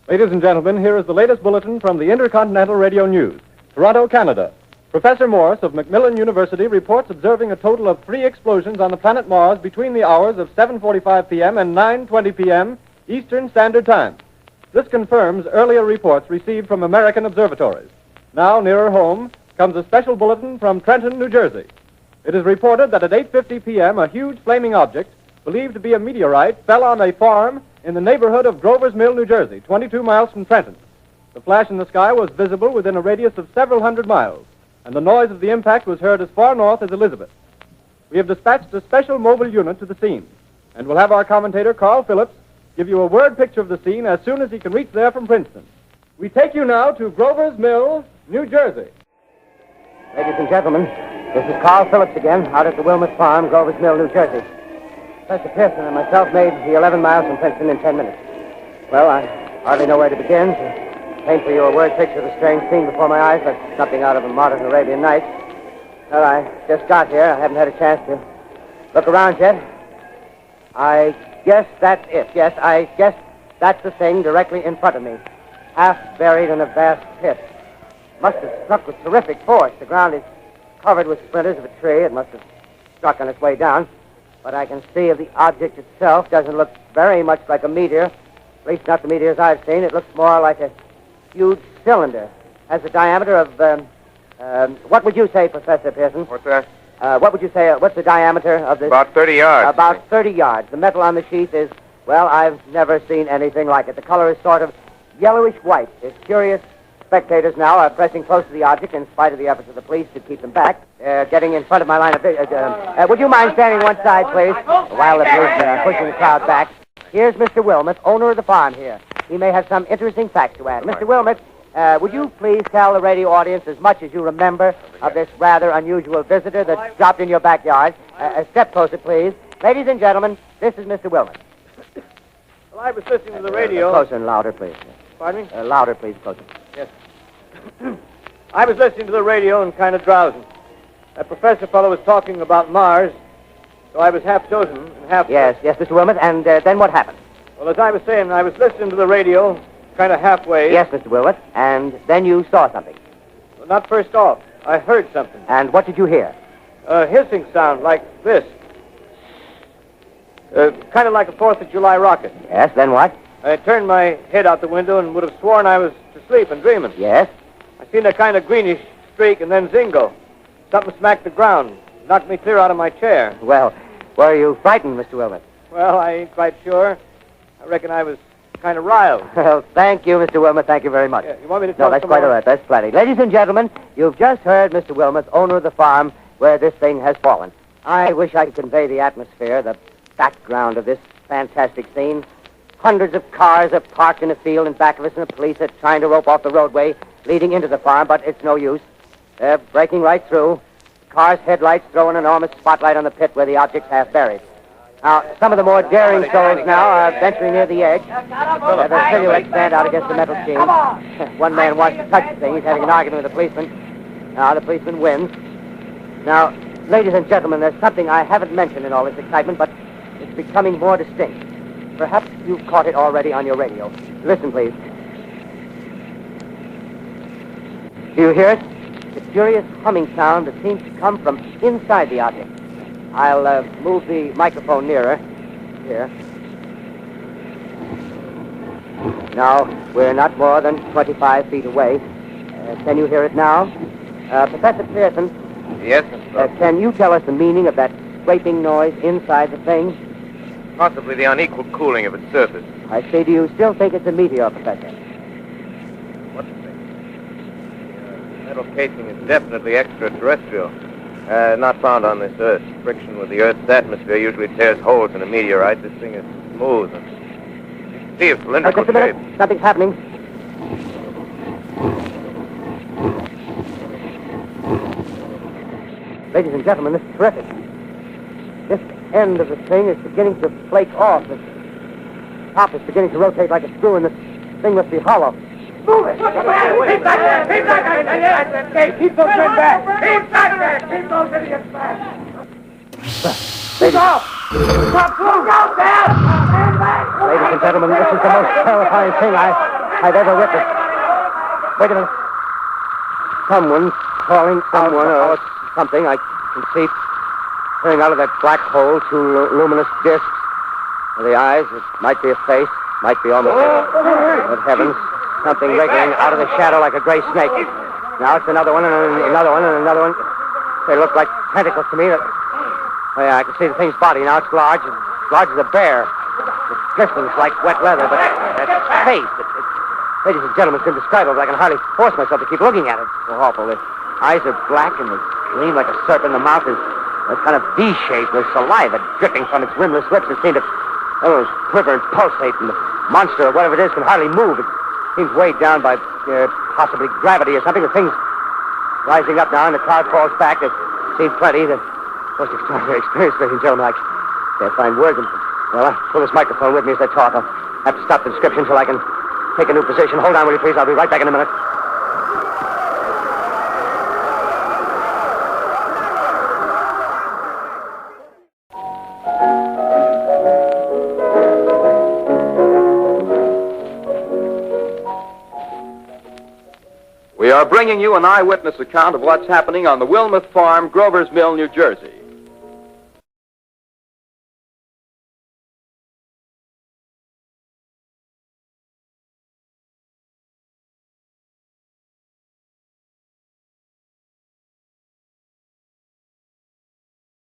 Ladies and gentlemen, here is the latest bulletin from the Intercontinental Radio News. Toronto, Canada. Professor Morse of Macmillan University reports observing a total of 3 explosions on the planet Mars between the hours of 7:45 p.m. and 9:20 p.m. Eastern Standard Time. This confirms earlier reports received from American observatories. Now, nearer home, comes a special bulletin from Trenton, New Jersey. It is reported that at 8:50 p.m., a huge flaming object, believed to be a meteorite, fell on a farm in the neighborhood of Grover's Mill, New Jersey, 22 miles from Trenton. The flash in the sky was visible within a radius of several hundred miles, and the noise of the impact was heard as far north as Elizabeth. We have dispatched a special mobile unit to the scene, and we'll have our commentator, Carl Phillips, give you a word picture of the scene as soon as he can reach there from Princeton. We take you now to Grover's Mill, New Jersey. Ladies and gentlemen, this is Carl Phillips again, out at the Wilmot Farm, Grover's Mill, New Jersey. Professor Pearson and myself made the 11 miles from Princeton in 10 minutes. Well, I hardly know where to begin. To paint for you a word picture of the strange scene before my eyes, but something out of a modern Arabian Nights. Well, I just got here. I haven't had a chance to look around yet. I guess that's it. Yes, I guess that's the thing directly in front of me, half buried in a vast pit. Must have struck with terrific force. The ground is covered with splinters of a tree. It must have struck on its way down. But I can see the object itself doesn't look very much like a meteor. At least not the meteors I've seen. It looks more like a huge cylinder. Has a diameter of, what would you say, Professor Pearson? What's that? What would you say, what's the diameter of this? About 30 yards. About 30 yards. The metal on the sheath is, well, I've never seen anything like it. The color is sort of yellowish white. There's curious spectators now are pressing close to the object in spite of the efforts of the police to keep them back. Getting in front of my line of vision. Would you mind standing one side, please? While the police are pushing the crowd back. Here's Mr. Wilmot, owner of the farm here. He may have some interesting facts to add. Mr. Wilmot, would you please tell the radio audience as much as you remember of this rather unusual visitor that dropped in your backyard? Step closer, please. Ladies and gentlemen, this is Mr. Wilmot. Well, I was listening to the radio. Closer and louder, please. Pardon me? Louder, please, closer. Yes. I was listening to the radio and kind of drowsing. That professor fellow was talking about Mars, so I was half chosen and half... Yes, Mr. Wilmot, and then what happened? Well, as I was saying, I was listening to the radio, kind of halfway. Yes, Mr. Wilmot, and then you saw something. Well, not first off. I heard something. And what did you hear? A hissing sound like this. Kind of like a 4th of July rocket. Yes, then what? I turned my head out the window and would have sworn I was asleep and dreaming. Yes? I seen a kind of greenish streak and then zingo. Something smacked the ground, knocked me clear out of my chair. Well, were you frightened, Mr. Wilmot? Well, I ain't quite sure. I reckon I was kind of riled. Well, thank you, Mr. Wilmot. Thank you very much. Yeah, you want me to talk No, that's some quite more? all right. That's plenty. Ladies and gentlemen, you've just heard Mr. Wilmot, owner of the farm where this thing has fallen. I wish I could convey the atmosphere, the background of this fantastic scene. Hundreds of cars are parked in a field in back of us, and the police are trying to rope off the roadway leading into the farm, but it's no use. They're breaking right through. The car's headlights throw an enormous spotlight on the pit where the object's half buried. Now, some of the more daring souls now are venturing near the edge. Their silhouettes stand out against the metal sheet. One man wants to touch the thing. He's having an argument with the policeman. Now, the policeman wins. Now, ladies and gentlemen, there's something I haven't mentioned in all this excitement, but it's becoming more distinct. Perhaps you've caught it already on your radio. Listen, please. Do you hear it? The curious humming sound that seems to come from inside the object. I'll move the microphone nearer. Here. Now, we're not more than 25 feet away. Can you hear it now? Professor Pearson. Yes, Mr. Can you tell us the meaning of that scraping noise inside the thing? Possibly the unequal cooling of its surface. I say, do you still think it's a meteor, Professor? What do you think? The metal casing is definitely extraterrestrial. Not found on this Earth. Friction with the Earth's atmosphere usually tears holes in a meteorite. This thing is smooth and see, of cylindrical Just a minute. shape. Something's happening. Ladies and gentlemen, this is terrific. This end of the thing is beginning to flake off. The top is beginning to rotate like a screw, and this thing must be hollow. Move it! Keep back there! Keep back there! Keep those men back! Keep back there! Keep those idiots back! Look out! Look out there! Stand back! Ladies and gentlemen, this is the most terrifying thing I've ever witnessed. Wait a minute. Someone's calling someone or something. I can see peering out of that black hole two luminous discs. The eyes, it might be a face, might be almost good heavens. Something wriggling out of the shadow like a gray snake. Now it's another one, and another one, and another one. They look like tentacles to me. Oh, yeah, I can see the thing's body. Now it's large as a bear. It glistens like wet leather, but that face, ladies and gentlemen, it's indescribable. I can hardly force myself to keep looking at it. It's so awful. The eyes are black, and they gleam like a serpent. The mouth is kind of V-shaped with saliva dripping from its rimless lips. It seems to quiver and pulsate, and the monster, or whatever it is, can hardly move. It seems weighed down by possibly gravity or something. The thing's rising up now, and the cloud falls back. It seems plenty. The most extraordinary experience, ladies and gentlemen. I can't find words. Well, I pull this microphone with me as I talk. I'll have to stop the description till I can take a new position. Hold on, will you please? I'll be right back in a minute. We are bringing you an eyewitness account of what's happening on the Wilmuth Farm, Grover's Mill, New Jersey.